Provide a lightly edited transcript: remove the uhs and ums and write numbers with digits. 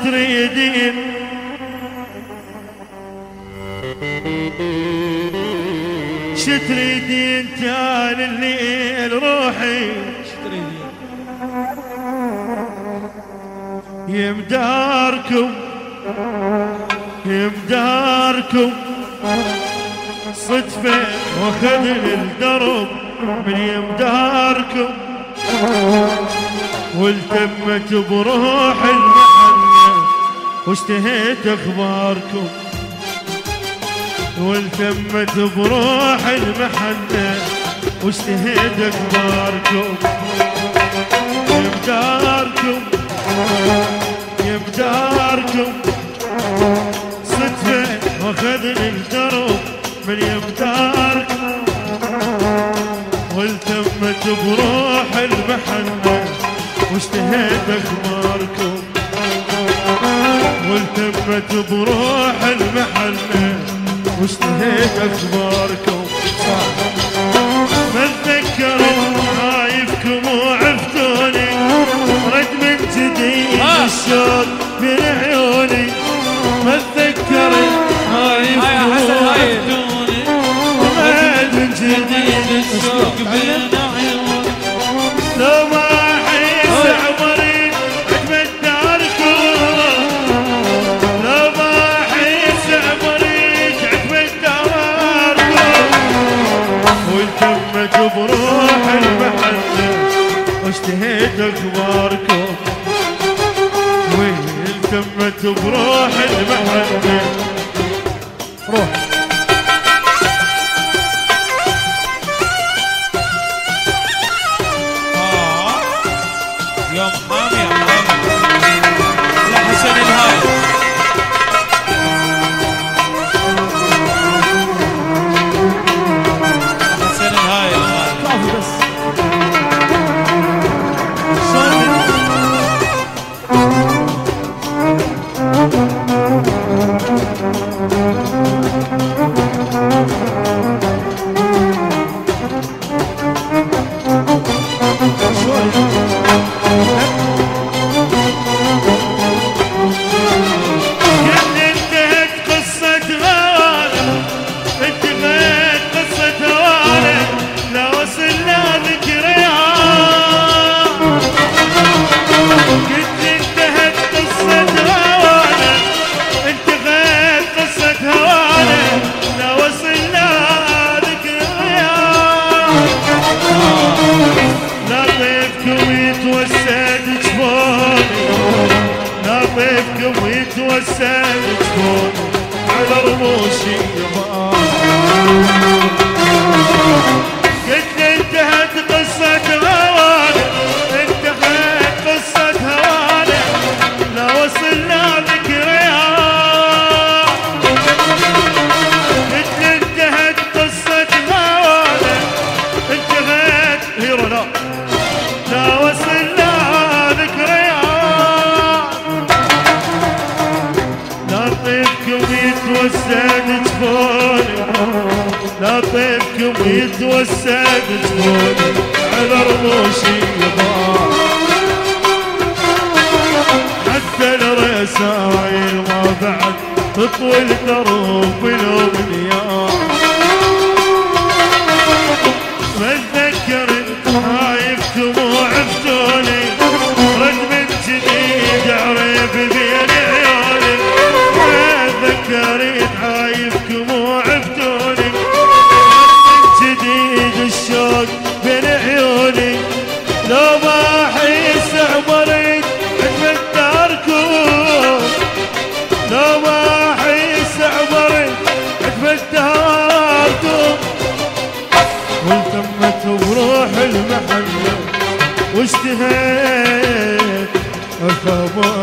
تريدين شتريدين تال الليل روحي شتريدين يمداركم يمداركم صدفة واخذني الدرب من يمداركم والتمت بروح المحنة واشتهيت اخباركم والتمت بروح المحنة واشتهيت اخباركم يمداركم يمداركم صدفة واخذني الدرب من يمداركم والتمت بروح المحنة واشتهيت اخباركم والتمت بروح المحنة واشتهيت اخباركم ما تذكرت خايفكم وعفتوني رد من جديد الشوق بين عيوني ما تذكرت خايفكم وعفتوني رد من جديد الشوق بين عيوني لو ما احس عمري عتمة داركم لو ما احس عمري عتمة داركم والتمت بروح المحنة واشتهيت اخباركم والتمت بروح المحنة روح يا محامي يا محامي لحسن الهاي حسن الهاي طافي بس ويتوسل جفوني على رموشي قلت لي انتهت قصة هوانا انتهت قصة هوانا لا وصلنا ذكريات قلت لي انتهت قصة هوانا انتهت هيرو لا وصلنا يتوسد جفوني لا طيبكم يتوسد جفوني على رموشي يضاع حتى الرسايل ما بعد تطول دروب بلوم اليوم ما اتذكر خايفكم وعفتوني رد من جديد عريب بين عيوني ذكرت عايفكم وعفتوني من جديد الشوق بين عيوني لو ما احس عمري عتمة داركم لو ما احس عمري عتمة داركم والتمت بروح المحنة واشتهيت اخبار